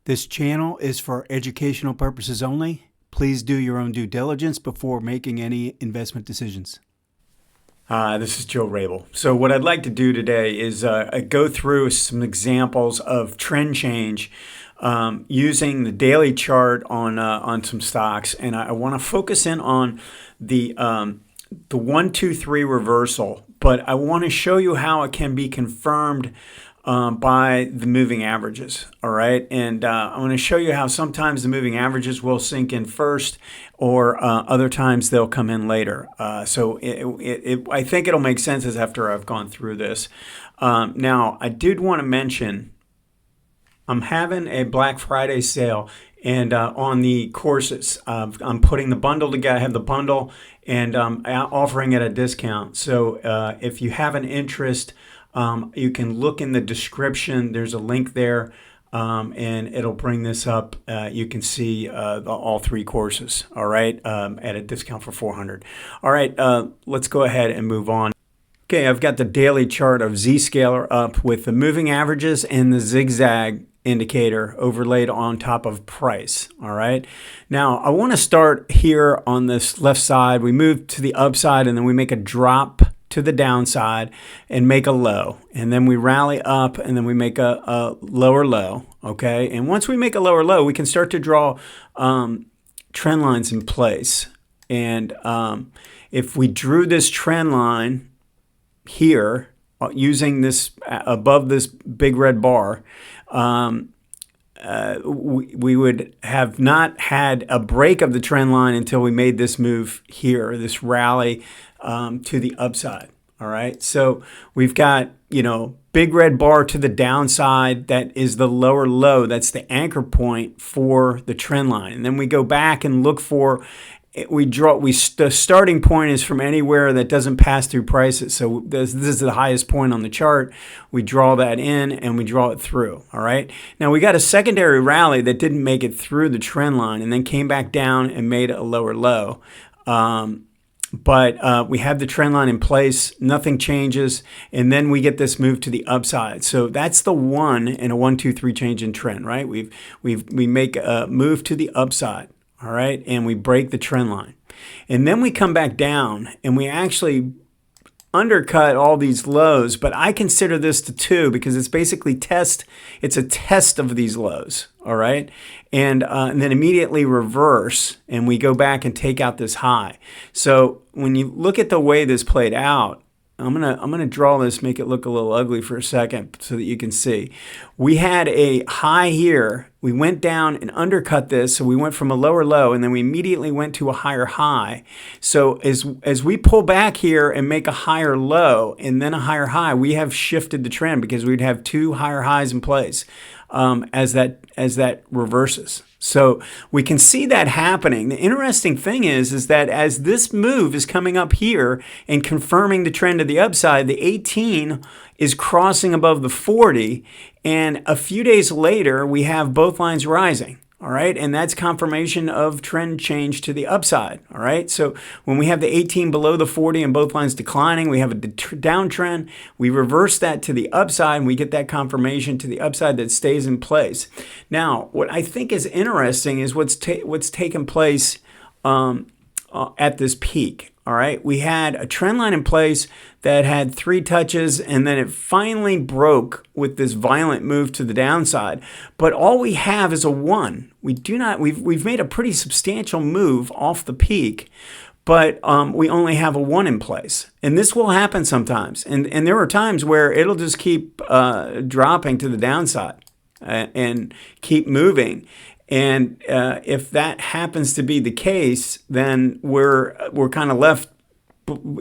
This channel is for educational purposes only. Please do your own due diligence before making any investment decisions. This is Joe Rabil. So what I'd like to do today is go through some examples of trend change using the daily chart on some stocks, and I want to focus in on the 1, 2, 3 reversal. But I want to show you how it can be confirmed by the moving averages. All right, and I want to show you how sometimes the moving averages will sink in first, or other times they'll come in later. So I think it'll make sense as after I've gone through this. Now, I did want to mention I'm having a Black Friday sale, and on the courses, I'm putting the bundle together. I have the bundle, and I'm offering it at a discount. So if you have an interest, you can look in the description. There's a link there, and it'll bring this up. You can see all 3 courses, all right, at a discount for $400. All right, let's go ahead and move on. Okay, I've got the daily chart of Zscaler up with the moving averages and the zigzag indicator overlaid on top of price. All right, now I want to start here on this left side. We move to the upside, and then we make a drop to the downside and make a low, and then we rally up, and then we make a lower low. Okay, and once we make a lower low, we can start to draw trend lines in place. And if we drew this trend line here using this above this big red bar, we would have not had a break of the trend line until we made this move here, this rally to the upside. All right, so we've got, big red bar to the downside. That is the lower low. That's the anchor point for the trend line. And then we go back and look for, the starting point is from anywhere that doesn't pass through prices. So this is the highest point on the chart. We draw that in and we draw it through. All right. Now we got a secondary rally that didn't make it through the trend line and then came back down and made a lower low. But we have the trend line in place, nothing changes, and then we get this move to the upside. So that's the 1 in a 1, 2, 3 change in trend, right? We make a move to the upside, all right, and we break the trend line. And then we come back down and we actually undercut all these lows, but I consider this the 2 because it's basically it's a test of these lows, all right? And then immediately reverse, and we go back and take out this high. So when you look at the way this played out, I'm gonna draw this, make it look a little ugly for a second so that you can see. We had a high here. We went down and undercut this, so we went from a lower low, and then we immediately went to a higher high. So as we pull back here and make a higher low and then a higher high, we have shifted the trend because we'd have 2 higher highs in place as that reverses. So we can see that happening. The interesting thing is that as this move is coming up here and confirming the trend to the upside, the 18 is crossing above the 40, and a few days later we have both lines rising. All right, and that's confirmation of trend change to the upside. All right, so when we have the 18 below the 40 and both lines declining, we have a downtrend. We reverse that to the upside, and we get that confirmation to the upside that stays in place. Now, what I think is interesting is what's taken place at this peak. All right, we had a trend line in place that had 3 touches, and then it finally broke with this violent move to the downside. But all we have is a 1. We've made a pretty substantial move off the peak, but we only have a 1 in place. And this will happen sometimes. And there are times where it'll just keep dropping to the downside and keep moving. And if that happens to be the case, then we're kind of left.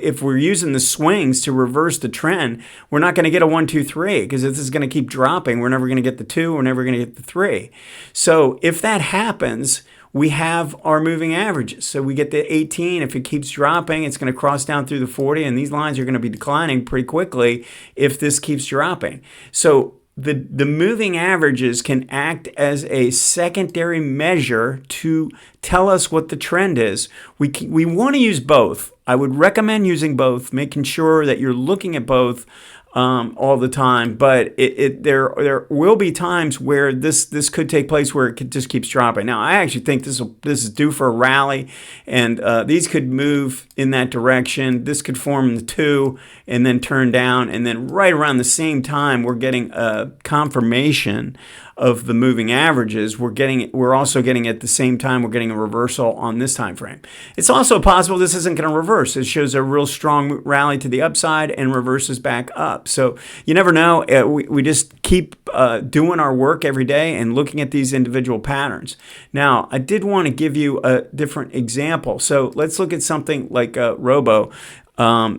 If we're using the swings to reverse the trend, we're not going to get a 1, 2, 3 because this is going to keep dropping. We're never going to get the 2. We're never going to get the 3. So if that happens, we have our moving averages. So we get the 18. If it keeps dropping, it's going to cross down through the 40, and these lines are going to be declining pretty quickly if this keeps dropping. So the moving averages can act as a secondary measure to tell us what the trend is. We want to use both. I would recommend using both, making sure that you're looking at both all the time, but there will be times where this could take place where just keeps dropping. Now, I actually think this is due for a rally, and these could move in that direction. This could form the two and then turn down, and then right around the same time, we're getting a confirmation of the moving averages. We're also getting at the same time, we're getting a reversal on this time frame. It's also possible this isn't going to reverse. It shows a real strong rally to the upside and reverses back up. So you never know. We just keep doing our work every day and looking at these individual patterns. Now, I did want to give you a different example. So let's look at something like Robo.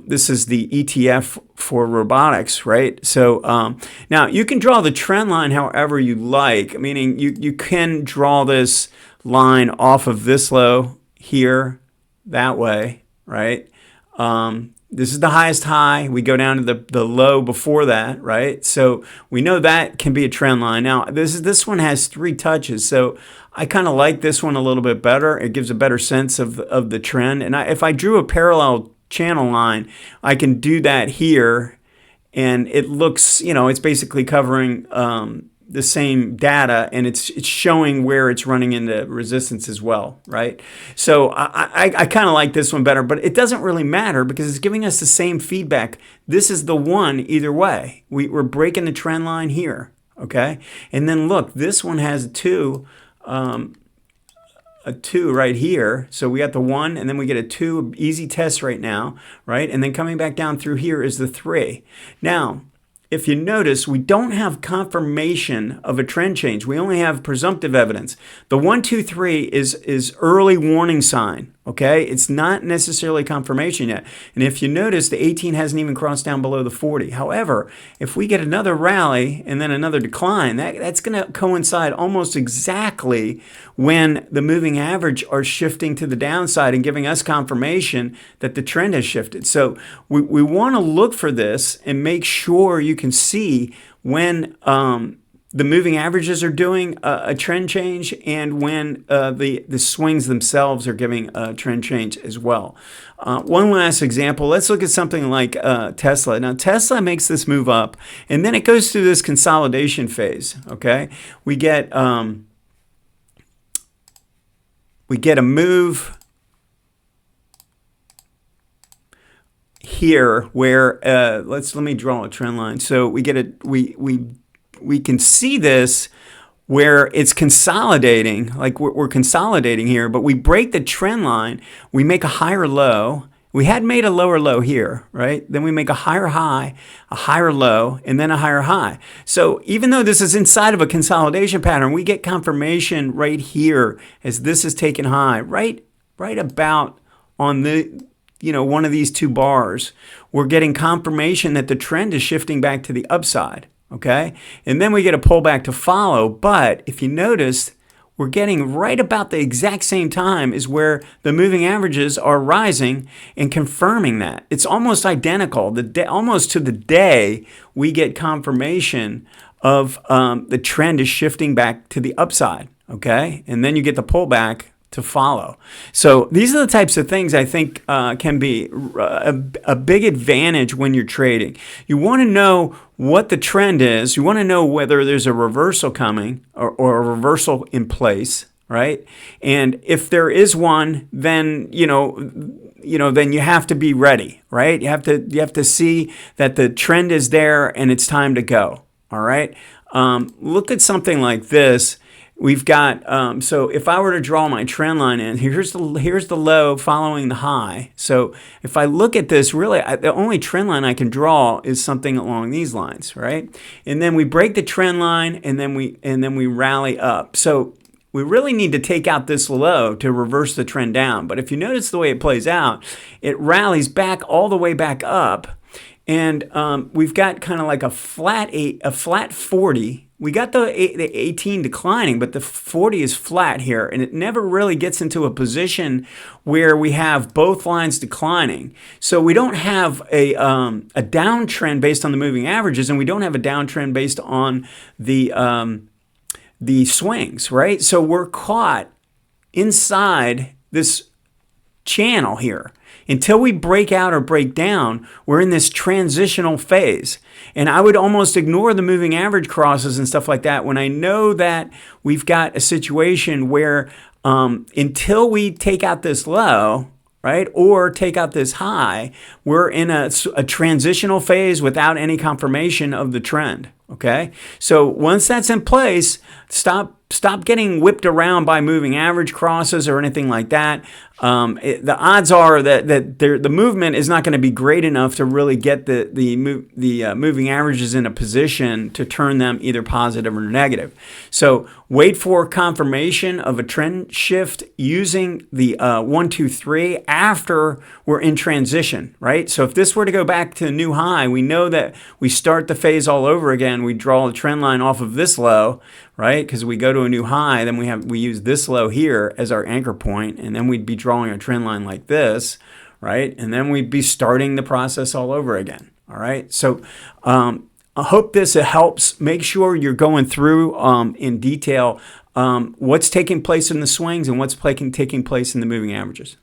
This is the ETF for robotics, right? So now you can draw the trend line however you like, meaning you can draw this line off of this low here, that way, right? This is the highest high. We go down to the low before that, right? So we know that can be a trend line. Now, this one has 3 touches, so I kind of like this one a little bit better. It gives a better sense of the trend. And if I drew a parallel channel line, I can do that here, and it looks, it's basically covering the same data, and it's showing where it's running into resistance as well, right? So I kind of like this one better, but it doesn't really matter because it's giving us the same feedback. This is the one either way. We're breaking the trend line here, okay? And then look, this one has a 2 right here. So we got the 1, and then we get a 2, easy test right now, right? And then coming back down through here is the 3. Now, if you notice, we don't have confirmation of a trend change. We only have presumptive evidence. The 1, 2, 3 is early warning sign, okay? It's not necessarily confirmation yet. And if you notice, the 18 hasn't even crossed down below the 40. However, if we get another rally and then another decline, that's going to coincide almost exactly when the moving average are shifting to the downside and giving us confirmation that the trend has shifted. So we want to look for this and make sure you can see when the moving averages are doing a trend change and when the swings themselves are giving a trend change as well. One last example, let's look at something like Tesla. Now, Tesla makes this move up, and then it goes through this consolidation phase, okay? We get a move here where let me draw a trend line. So we get we can see this where it's consolidating, like we're consolidating here, but we break the trend line, we make a higher low. We had made a lower low here, right? Then we make a higher high, a higher low, and then a higher high. So even though this is inside of a consolidation pattern, we get confirmation right here as this is taken high, right about on the one of these 2 bars. We're getting confirmation that the trend is shifting back to the upside, okay? And then we get a pullback to follow, but if you notice, we're getting right about the exact same time is where the moving averages are rising and confirming that. It's almost identical. Almost to the day, we get confirmation of the trend is shifting back to the upside, okay? And then you get the pullback to follow. So these are the types of things I think can be a big advantage when you're trading. You want to know what the trend is. You want to know whether there's a reversal coming or a reversal in place, right? And if there is one, then then you have to be ready, right? You have to see that the trend is there and it's time to go. All right. Look at something like this. We've got, so if I were to draw my trend line in, here's the low following the high. So if I look at this, really, the only trend line I can draw is something along these lines, right? And then we break the trend line, and then we rally up. So we really need to take out this low to reverse the trend down. But if you notice the way it plays out, it rallies back all the way back up. And we've got kind of like a flat 40. We got the 18 declining, but the 40 is flat here, and it never really gets into a position where we have both lines declining. So we don't have a downtrend based on the moving averages, and we don't have a downtrend based on the swings, right? So we're caught inside this channel here. Until we break out or break down, we're in this transitional phase. And I would almost ignore the moving average crosses and stuff like that when I know that we've got a situation where until we take out this low, right, or take out this high, we're in a transitional phase without any confirmation of the trend. Okay, so once that's in place, stop getting whipped around by moving average crosses or anything like that. The odds are that the movement is not going to be great enough to really get the moving averages in a position to turn them either positive or negative. So wait for confirmation of a trend shift using the 1, 2, 3 after we're in transition, right? So if this were to go back to a new high, we know that we start the phase all over again. We draw the trend line off of this low, right? Because we go to a new high, then we use this low here as our anchor point, and then we'd be drawing a trend line like this, right? And then we'd be starting the process all over again. All right. So I hope this helps. Make sure you're going through in detail what's taking place in the swings and what's taking place in the moving averages.